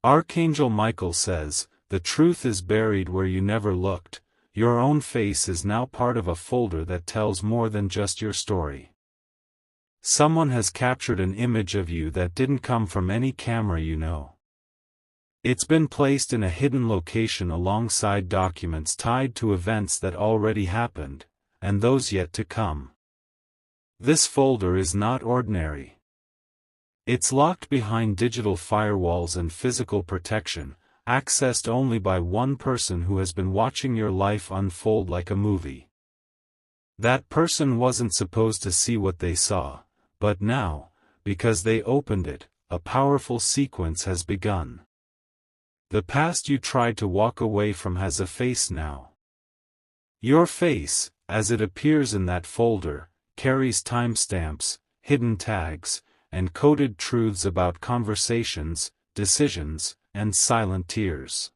Archangel Michael says, the truth is buried where you never looked. Your own face is now part of a folder that tells more than just your story. Someone has captured an image of you that didn't come from any camera you know. It's been placed in a hidden location alongside documents tied to events that already happened, and those yet to come. This folder is not ordinary. It's locked behind digital firewalls and physical protection, accessed only by one person who has been watching your life unfold like a movie. That person wasn't supposed to see what they saw, but now, because they opened it, a powerful sequence has begun. The past you tried to walk away from has a face now. Your face, as it appears in that folder, carries timestamps, hidden tags, and coded truths about conversations, decisions, and silent tears.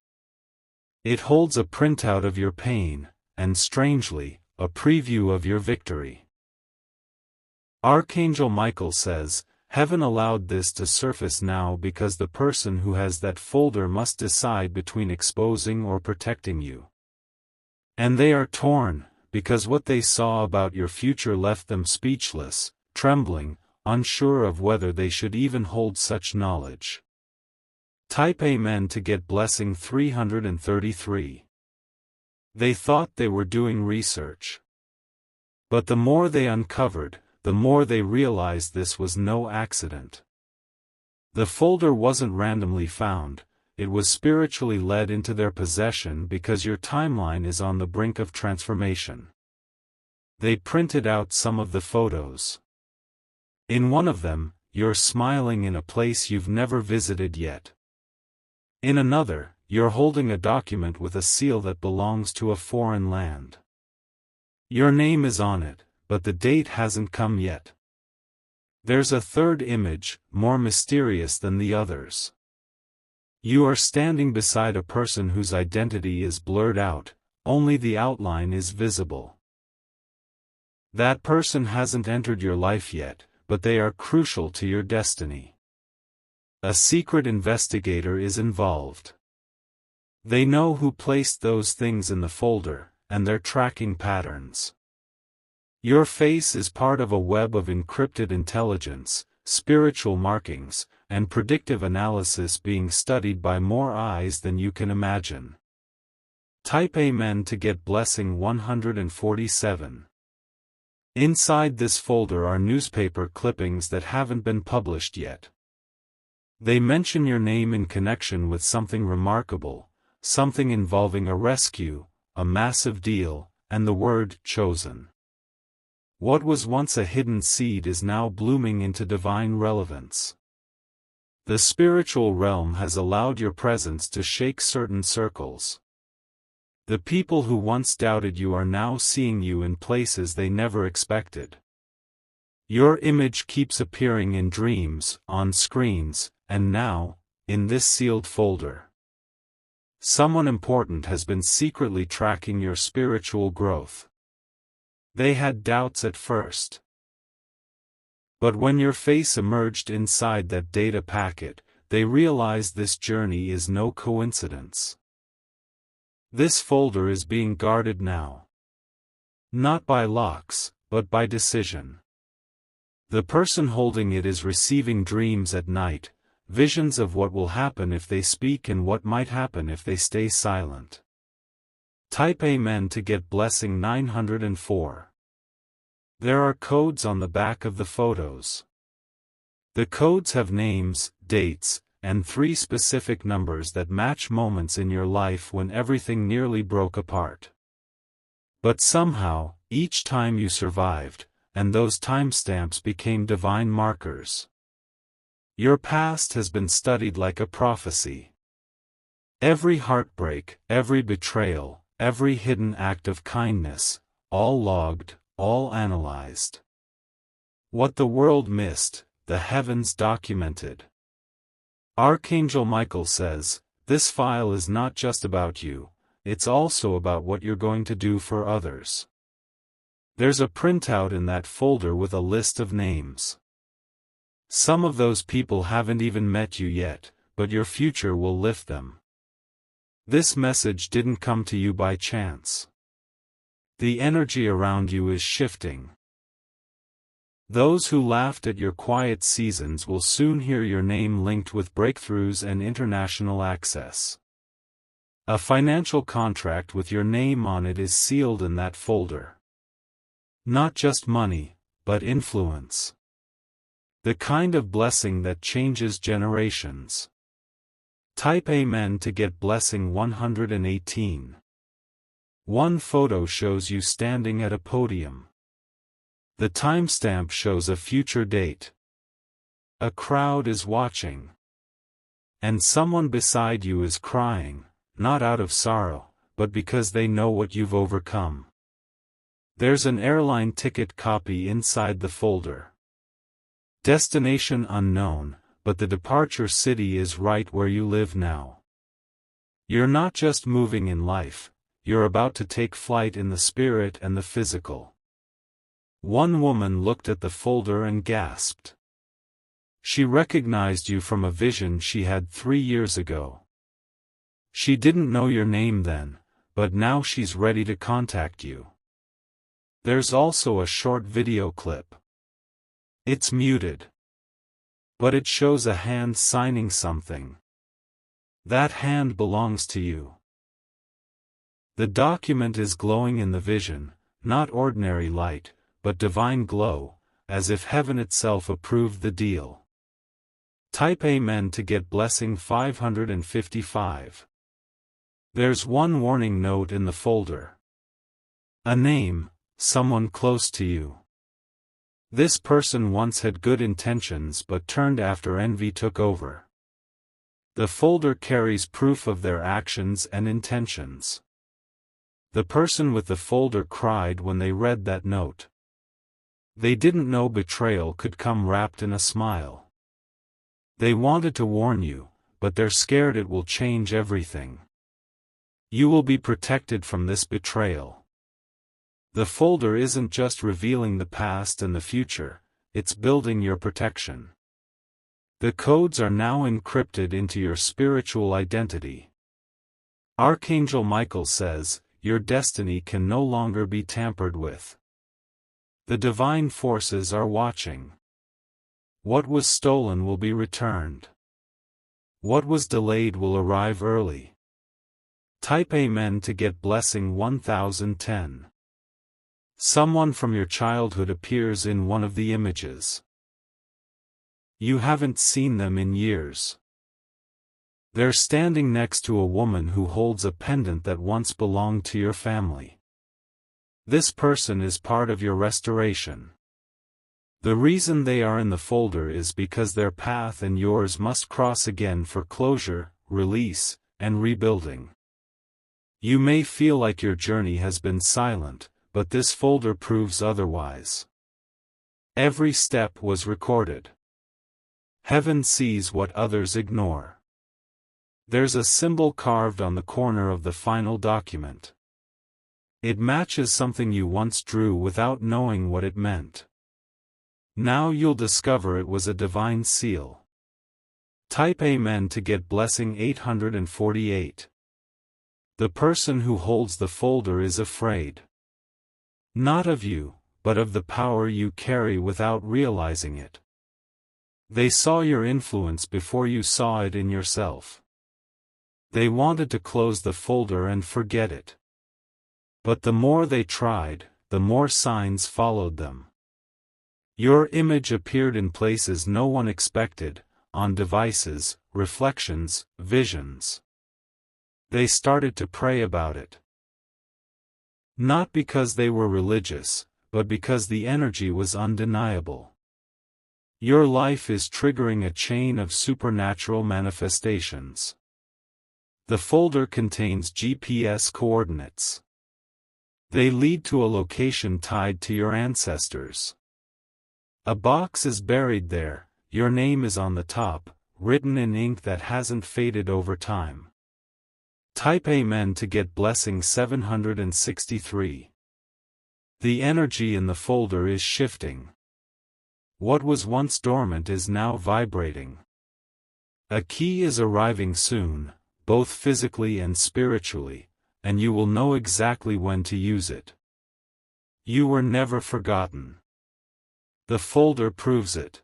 It holds a printout of your pain, and strangely, a preview of your victory. Archangel Michael says, Heaven allowed this to surface now because the person who has that folder must decide between exposing or protecting you. And they are torn, because what they saw about your future left them speechless, trembling, unsure of whether they should even hold such knowledge. Type Amen to get blessing 333. They thought they were doing research. But the more they uncovered, the more they realized this was no accident. The folder wasn't randomly found, it was spiritually led into their possession because your timeline is on the brink of transformation. They printed out some of the photos. In one of them, you're smiling in a place you've never visited yet. In another, you're holding a document with a seal that belongs to a foreign land. Your name is on it, but the date hasn't come yet. There's a third image, more mysterious than the others. You are standing beside a person whose identity is blurred out, only the outline is visible. That person hasn't entered your life yet, but they are crucial to your destiny. A secret investigator is involved. They know who placed those things in the folder, and they're tracking patterns. Your face is part of a web of encrypted intelligence, spiritual markings, and predictive analysis being studied by more eyes than you can imagine. Type Amen to get blessing 147. Inside this folder are newspaper clippings that haven't been published yet. They mention your name in connection with something remarkable, something involving a rescue, a massive deal, and the word chosen. What was once a hidden seed is now blooming into divine relevance. The spiritual realm has allowed your presence to shake certain circles. The people who once doubted you are now seeing you in places they never expected. Your image keeps appearing in dreams, on screens, and now, in this sealed folder. Someone important has been secretly tracking your spiritual growth. They had doubts at first. But when your face emerged inside that data packet, they realized this journey is no coincidence. This folder is being guarded now. Not by locks, but by decision. The person holding it is receiving dreams at night, visions of what will happen if they speak and what might happen if they stay silent. Type Amen to get blessing 904. There are codes on the back of the photos. The codes have names, dates, and 3 specific numbers that match moments in your life when everything nearly broke apart. But somehow, each time you survived, and those timestamps became divine markers. Your past has been studied like a prophecy. Every heartbreak, every betrayal, every hidden act of kindness, all logged, all analyzed. What the world missed, the heavens documented. Archangel Michael says, this file is not just about you, it's also about what you're going to do for others. There's a printout in that folder with a list of names. Some of those people haven't even met you yet, but your future will lift them. This message didn't come to you by chance. The energy around you is shifting. Those who laughed at your quiet seasons will soon hear your name linked with breakthroughs and international access. A financial contract with your name on it is sealed in that folder. Not just money, but influence. The kind of blessing that changes generations. Type Amen to get blessing 118. One photo shows you standing at a podium. The timestamp shows a future date. A crowd is watching. And someone beside you is crying, not out of sorrow, but because they know what you've overcome. There's an airline ticket copy inside the folder. Destination unknown, but the departure city is right where you live now. You're not just moving in life, you're about to take flight in the spirit and the physical. One woman looked at the folder and gasped. She recognized you from a vision she had 3 years ago. She didn't know your name then, but now she's ready to contact you. There's also a short video clip. It's muted. But it shows a hand signing something. That hand belongs to you. The document is glowing in the vision, not ordinary light, but divine glow, as if heaven itself approved the deal. Type Amen to get blessing 555. There's one warning note in the folder. A name, someone close to you. This person once had good intentions but turned after envy took over. The folder carries proof of their actions and intentions. The person with the folder cried when they read that note. They didn't know betrayal could come wrapped in a smile. They wanted to warn you, but they're scared it will change everything. You will be protected from this betrayal. The folder isn't just revealing the past and the future, it's building your protection. The codes are now encrypted into your spiritual identity. Archangel Michael says, your destiny can no longer be tampered with. The divine forces are watching. What was stolen will be returned. What was delayed will arrive early. Type Amen to get blessing 1010. Someone from your childhood appears in one of the images. You haven't seen them in years. They're standing next to a woman who holds a pendant that once belonged to your family. This person is part of your restoration. The reason they are in the folder is because their path and yours must cross again for closure, release, and rebuilding. You may feel like your journey has been silent, but this folder proves otherwise. Every step was recorded. Heaven sees what others ignore. There's a symbol carved on the corner of the final document. It matches something you once drew without knowing what it meant. Now you'll discover it was a divine seal. Type Amen to get blessing 848. The person who holds the folder is afraid. Not of you, but of the power you carry without realizing it. They saw your influence before you saw it in yourself. They wanted to close the folder and forget it. But the more they tried, the more signs followed them. Your image appeared in places no one expected, on devices, reflections, visions. They started to pray about it. Not because they were religious, but because the energy was undeniable. Your life is triggering a chain of supernatural manifestations. The folder contains GPS coordinates. They lead to a location tied to your ancestors. A box is buried there, your name is on the top, written in ink that hasn't faded over time. Type Amen to get blessing 763. The energy in the folder is shifting. What was once dormant is now vibrating. A key is arriving soon, both physically and spiritually, and you will know exactly when to use it. You were never forgotten. The folder proves it.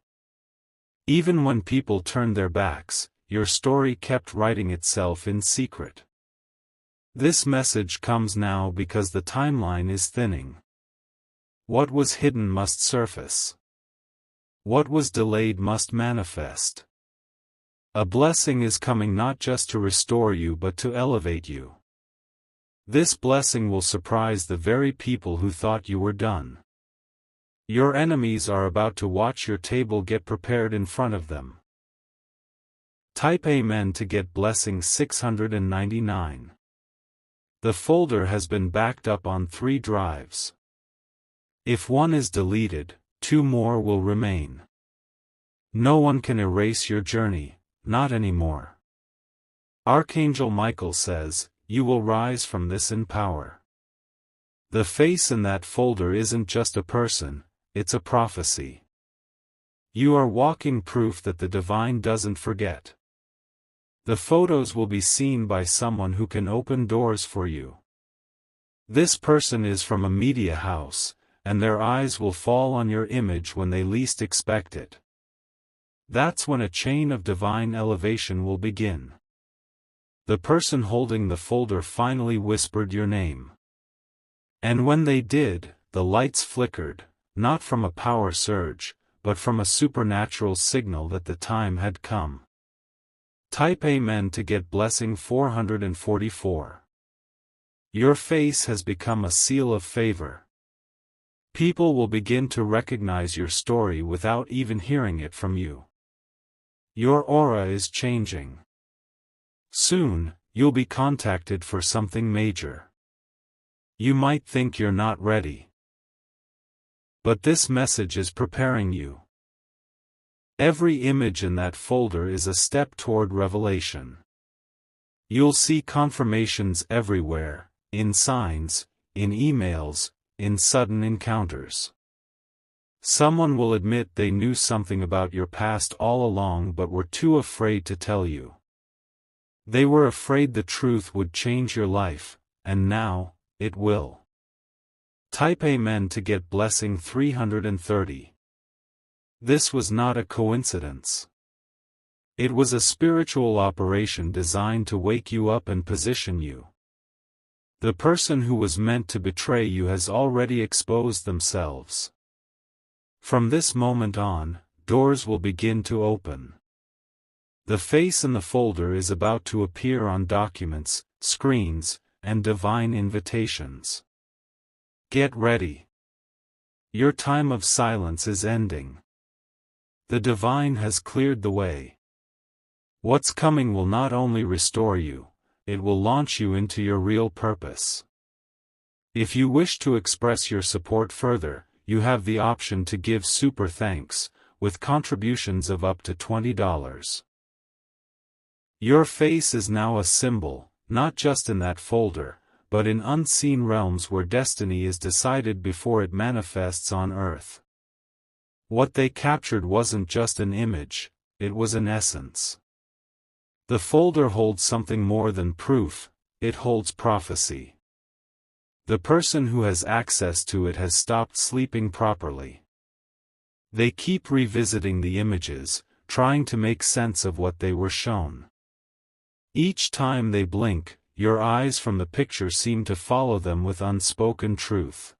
Even when people turned their backs, your story kept writing itself in secret. This message comes now because the timeline is thinning. What was hidden must surface. What was delayed must manifest. A blessing is coming not just to restore you but to elevate you. This blessing will surprise the very people who thought you were done. Your enemies are about to watch your table get prepared in front of them. Type Amen to get blessing 699. The folder has been backed up on 3 drives. If one is deleted, 2 more will remain. No one can erase your journey. Not anymore. Archangel Michael says, you will rise from this in power. The face in that folder isn't just a person, it's a prophecy. You are walking proof that the divine doesn't forget. The photos will be seen by someone who can open doors for you. This person is from a media house, and their eyes will fall on your image when they least expect it. That's when a chain of divine elevation will begin. The person holding the folder finally whispered your name. And when they did, the lights flickered, not from a power surge, but from a supernatural signal that the time had come. Type Amen to get blessing 444. Your face has become a seal of favor. People will begin to recognize your story without even hearing it from you. Your aura is changing. Soon, you'll be contacted for something major. You might think you're not ready. But this message is preparing you. Every image in that folder is a step toward revelation. You'll see confirmations everywhere, in signs, in emails, in sudden encounters. Someone will admit they knew something about your past all along but were too afraid to tell you. They were afraid the truth would change your life, and now, it will. Type Amen to get blessing 330. This was not a coincidence. It was a spiritual operation designed to wake you up and position you. The person who was meant to betray you has already exposed themselves. From this moment on, doors will begin to open. The face in the folder is about to appear on documents, screens, and divine invitations. Get ready. Your time of silence is ending. The divine has cleared the way. What's coming will not only restore you, it will launch you into your real purpose. If you wish to express your support further, you have the option to give super thanks, with contributions of up to $20. Your face is now a symbol, not just in that folder, but in unseen realms where destiny is decided before it manifests on earth. What they captured wasn't just an image, it was an essence. The folder holds something more than proof, it holds prophecy. The person who has access to it has stopped sleeping properly. They keep revisiting the images, trying to make sense of what they were shown. Each time they blink, your eyes from the picture seem to follow them with unspoken truth.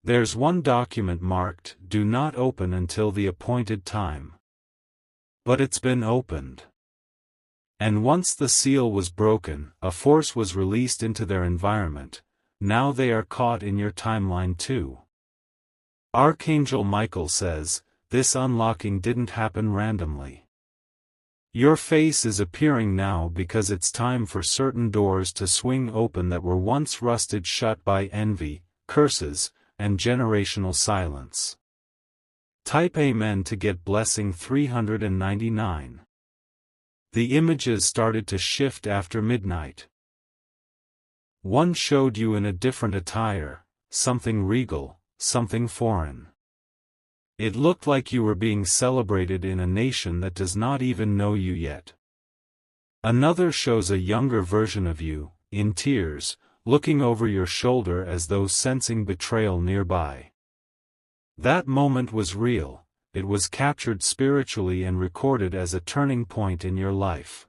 There's one document marked, "Do not open until the appointed time." But it's been opened. And once the seal was broken, a force was released into their environment. Now they are caught in your timeline too. Archangel Michael says, this unlocking didn't happen randomly. Your face is appearing now because it's time for certain doors to swing open that were once rusted shut by envy, curses, and generational silence. Type Amen to get blessing 399. The images started to shift after midnight. One showed you in a different attire, something regal, something foreign. It looked like you were being celebrated in a nation that does not even know you yet. Another shows a younger version of you, in tears, looking over your shoulder as though sensing betrayal nearby. That moment was real, it was captured spiritually and recorded as a turning point in your life.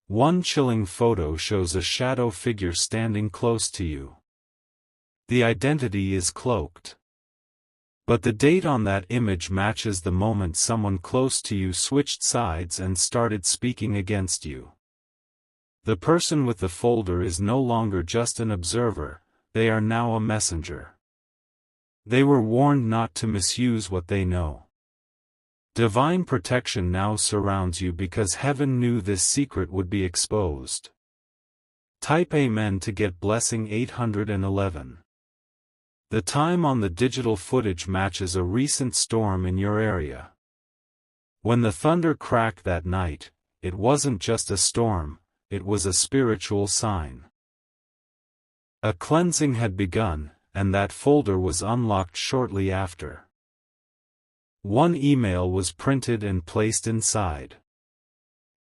One chilling photo shows a shadow figure standing close to you. The identity is cloaked. But the date on that image matches the moment someone close to you switched sides and started speaking against you. The person with the folder is no longer just an observer, they are now a messenger. They were warned not to misuse what they know. Divine protection now surrounds you because heaven knew this secret would be exposed. Type Amen to get blessing 811. The time on the digital footage matches a recent storm in your area. When the thunder cracked that night, it wasn't just a storm, it was a spiritual sign. A cleansing had begun, and that folder was unlocked shortly after. One email was printed and placed inside.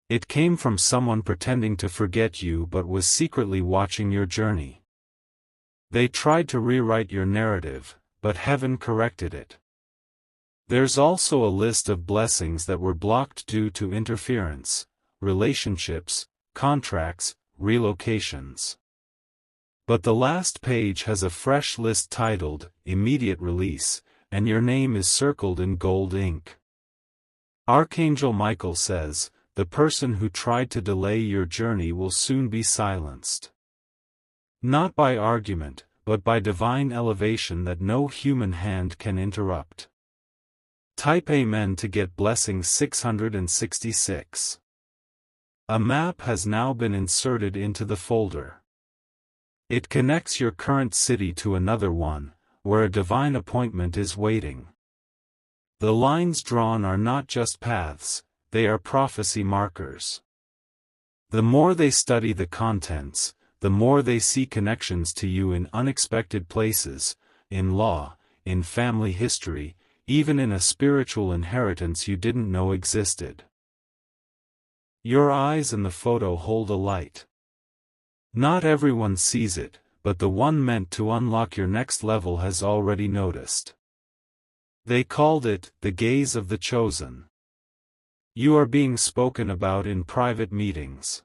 It came from someone pretending to forget you but was secretly watching your journey. They tried to rewrite your narrative, but heaven corrected it. There's also a list of blessings that were blocked due to interference, relationships, contracts, relocations. But the last page has a fresh list titled, Immediate Release, and your name is circled in gold ink. Archangel Michael says, the person who tried to delay your journey will soon be silenced. Not by argument, but by divine elevation that no human hand can interrupt. Type Amen to get blessing 666. A map has now been inserted into the folder. It connects your current city to another one, where a divine appointment is waiting. The lines drawn are not just paths, they are prophecy markers. The more they study the contents, the more they see connections to you in unexpected places, in law, in family history, even in a spiritual inheritance you didn't know existed. Your eyes in the photo hold a light. Not everyone sees it, but the one meant to unlock your next level has already noticed. They called it, the gaze of the chosen. You are being spoken about in private meetings.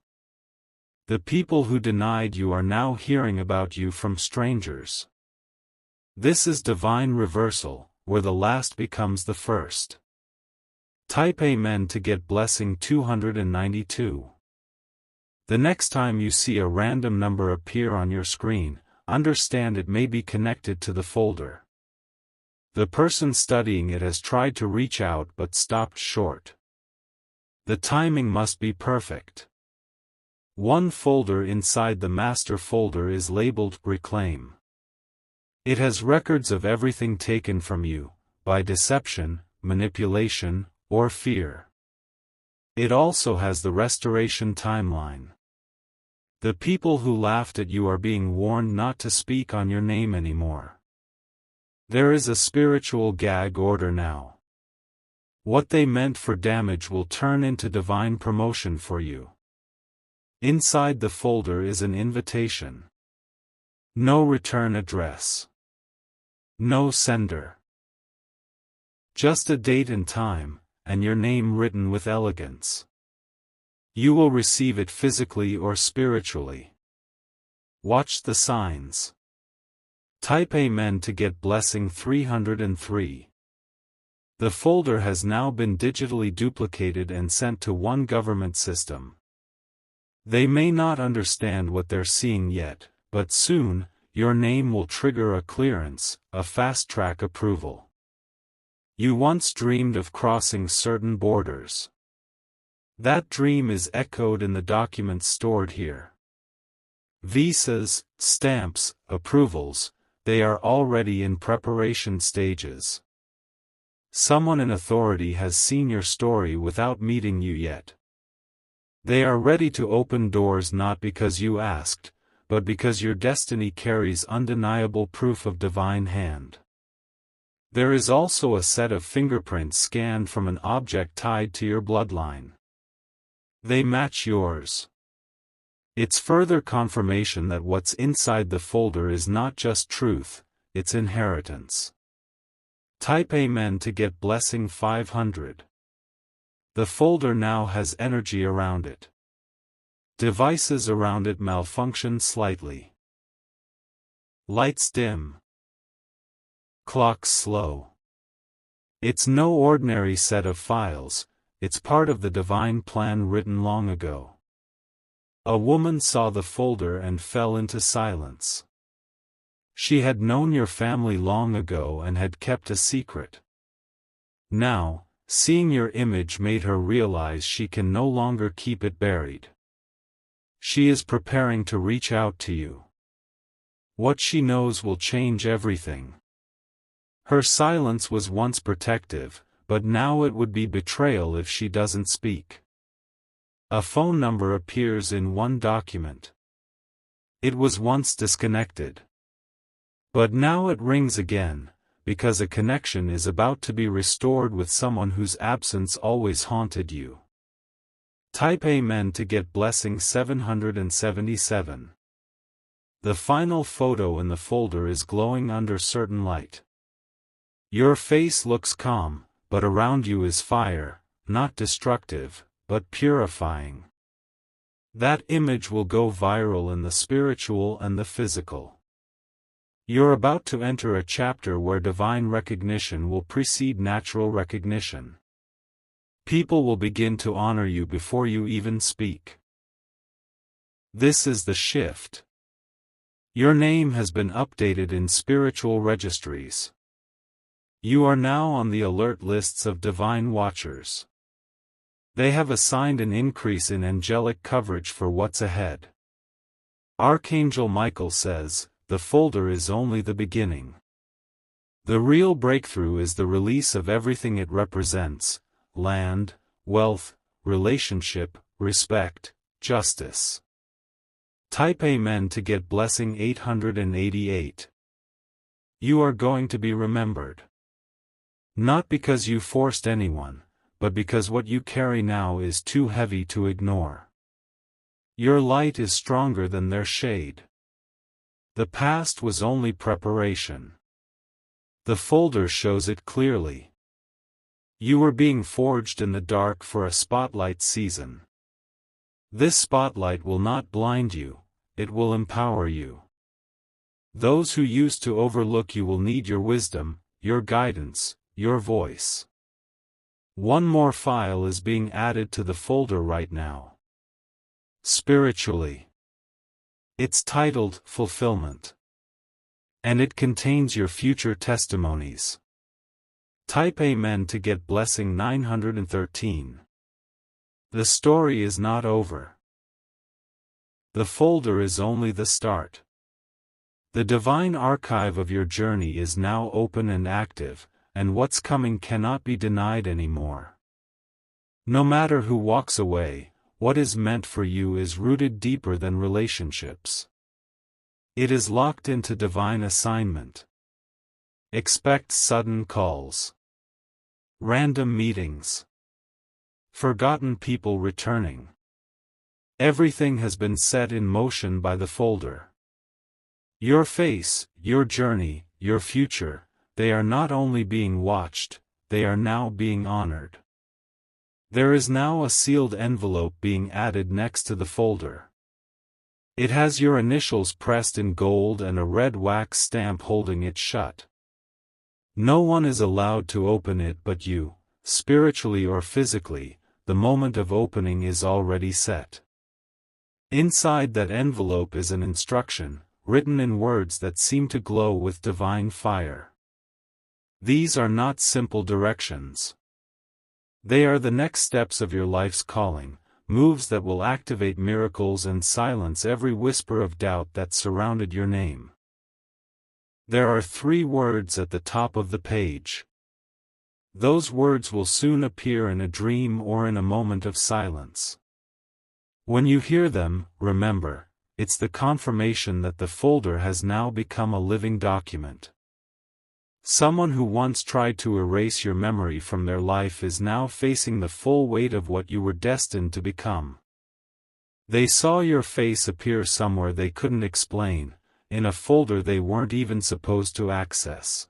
The people who denied you are now hearing about you from strangers. This is divine reversal, where the last becomes the first. Type Amen to get blessing 292. The next time you see a random number appear on your screen, understand it may be connected to the folder. The person studying it has tried to reach out but stopped short. The timing must be perfect. One folder inside the master folder is labeled Reclaim. It has records of everything taken from you, by deception, manipulation, or fear. It also has the restoration timeline. The people who laughed at you are being warned not to speak on your name anymore. There is a spiritual gag order now. What they meant for damage will turn into divine promotion for you. Inside the folder is an invitation. No return address. No sender. Just a date and time, and your name written with elegance. You will receive it physically or spiritually. Watch the signs. Type Amen to get blessing 303. The folder has now been digitally duplicated and sent to one government system. They may not understand what they're seeing yet, but soon, your name will trigger a clearance, a fast-track approval. You once dreamed of crossing certain borders. That dream is echoed in the documents stored here. Visas, stamps, approvals, they are already in preparation stages. Someone in authority has seen your story without meeting you yet. They are ready to open doors not because you asked, but because your destiny carries undeniable proof of divine hand. There is also a set of fingerprints scanned from an object tied to your bloodline. They match yours. It's further confirmation that what's inside the folder is not just truth, it's inheritance. Type Amen to get blessing 500. The folder now has energy around it. Devices around it malfunction slightly. Lights dim. Clocks slow. It's no ordinary set of files, it's part of the divine plan written long ago. A woman saw the folder and fell into silence. She had known your family long ago and had kept a secret. Now, seeing your image made her realize she can no longer keep it buried. She is preparing to reach out to you. What she knows will change everything. Her silence was once protective, but now it would be betrayal if she doesn't speak. A phone number appears in one document. It was once disconnected. But now it rings again, because a connection is about to be restored with someone whose absence always haunted you. Type Amen to get blessing 777. The final photo in the folder is glowing under certain light. Your face looks calm, but around you is fire, not destructive, but purifying. That image will go viral in the spiritual and the physical. You're about to enter a chapter where divine recognition will precede natural recognition. People will begin to honor you before you even speak. This is the shift. Your name has been updated in spiritual registries. You are now on the alert lists of divine watchers. They have assigned an increase in angelic coverage for what's ahead. Archangel Michael says, the folder is only the beginning. The real breakthrough is the release of everything it represents: land, wealth, relationship, respect, justice. Type Amen to get blessing 888. You are going to be remembered. Not because you forced anyone, but because what you carry now is too heavy to ignore. Your light is stronger than their shade. The past was only preparation. The folder shows it clearly. You were being forged in the dark for a spotlight season. This spotlight will not blind you, it will empower you. Those who used to overlook you will need your wisdom, your guidance, your voice. One more file is being added to the folder right now. Spiritually. It's titled Fulfillment. And it contains your future testimonies. Type Amen to get blessing 913. The story is not over. The folder is only the start. The divine archive of your journey is now open and active, and what's coming cannot be denied anymore. No matter who walks away, what is meant for you is rooted deeper than relationships. It is locked into divine assignment. Expect sudden calls. Random meetings. Forgotten people returning. Everything has been set in motion by the folder. Your face, your journey, your future, they are not only being watched, they are now being honored. There is now a sealed envelope being added next to the folder. It has your initials pressed in gold and a red wax stamp holding it shut. No one is allowed to open it but you, spiritually or physically. The moment of opening is already set. Inside that envelope is an instruction, written in words that seem to glow with divine fire. These are not simple directions. They are the next steps of your life's calling, moves that will activate miracles and silence every whisper of doubt that surrounded your name. There are 3 words at the top of the page. Those words will soon appear in a dream or in a moment of silence. When you hear them, remember, it's the confirmation that the folder has now become a living document. Someone who once tried to erase your memory from their life is now facing the full weight of what you were destined to become. They saw your face appear somewhere they couldn't explain, in a folder they weren't even supposed to access.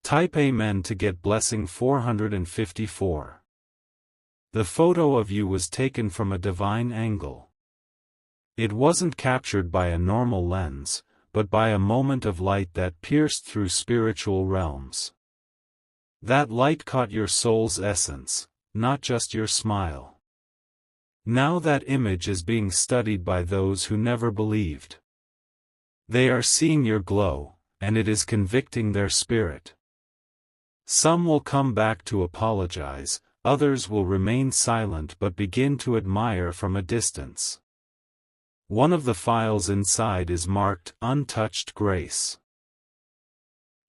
Type Amen to get blessing 454. The photo of you was taken from a divine angle. It wasn't captured by a normal lens, but by a moment of light that pierced through spiritual realms. That light caught your soul's essence, not just your smile. Now that image is being studied by those who never believed. They are seeing your glow, and it is convicting their spirit. Some will come back to apologize, others will remain silent but begin to admire from a distance. One of the files inside is marked Untouched Grace.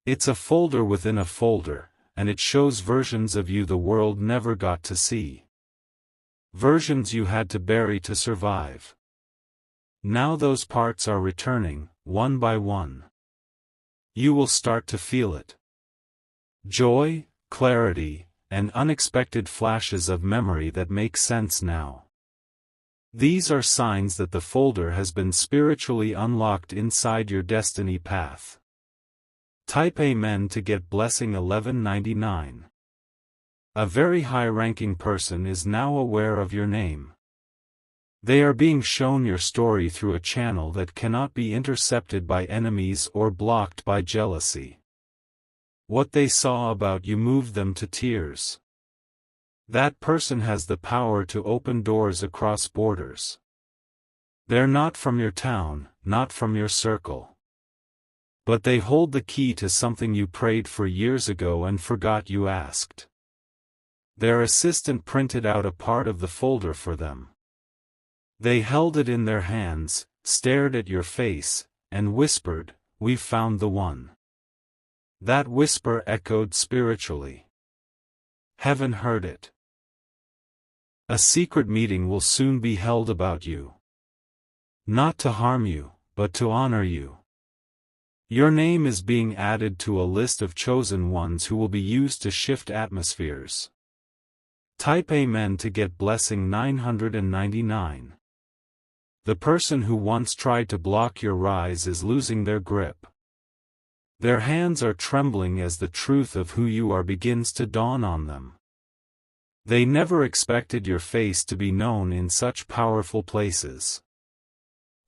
It's a folder within a folder, and it shows versions of you the world never got to see. Versions you had to bury to survive. Now those parts are returning, one by one. You will start to feel it. Joy, clarity, and unexpected flashes of memory that make sense now. These are signs that the folder has been spiritually unlocked inside your destiny path. Type Amen to get blessing 1199. A very high-ranking person is now aware of your name. They are being shown your story through a channel that cannot be intercepted by enemies or blocked by jealousy. What they saw about you moved them to tears. That person has the power to open doors across borders. They're not from your town, not from your circle. But they hold the key to something you prayed for years ago and forgot you asked. Their assistant printed out a part of the folder for them. They held it in their hands, stared at your face, and whispered, "We've found the one." That whisper echoed spiritually. Heaven heard it. A secret meeting will soon be held about you. Not to harm you, but to honor you. Your name is being added to a list of chosen ones who will be used to shift atmospheres. Type Amen to get blessing 999. The person who once tried to block your rise is losing their grip. Their hands are trembling as the truth of who you are begins to dawn on them. They never expected your face to be known in such powerful places.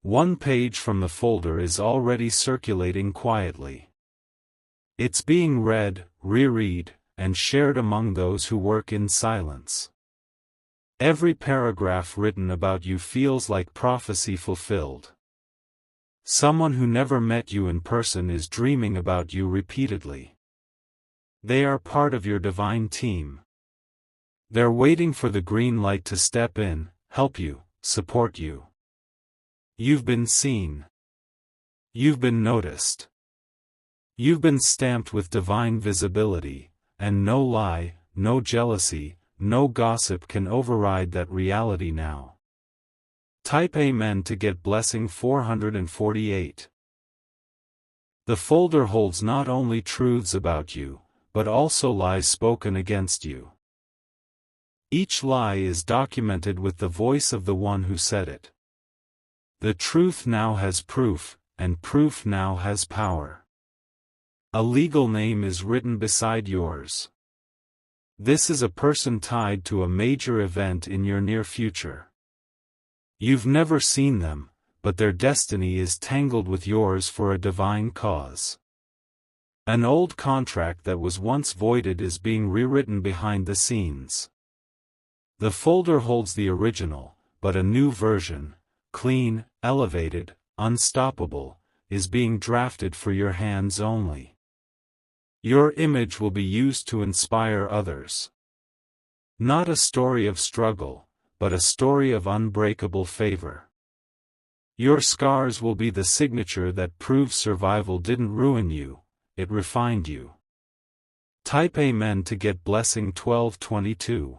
One page from the folder is already circulating quietly. It's being read, reread, and shared among those who work in silence. Every paragraph written about you feels like prophecy fulfilled. Someone who never met you in person is dreaming about you repeatedly. They are part of your divine team. They're waiting for the green light to step in, help you, support you. You've been seen. You've been noticed. You've been stamped with divine visibility. And no lie, no jealousy, no gossip can override that reality now. Type Amen to get blessing 448. The folder holds not only truths about you, but also lies spoken against you. Each lie is documented with the voice of the one who said it. The truth now has proof, and proof now has power. A legal name is written beside yours. This is a person tied to a major event in your near future. You've never seen them, but their destiny is tangled with yours for a divine cause. An old contract that was once voided is being rewritten behind the scenes. The folder holds the original, but a new version, clean, elevated, unstoppable, is being drafted for your hands only. Your image will be used to inspire others. Not a story of struggle, but a story of unbreakable favor. Your scars will be the signature that proves survival didn't ruin you, it refined you. Type Amen to get blessing 1222.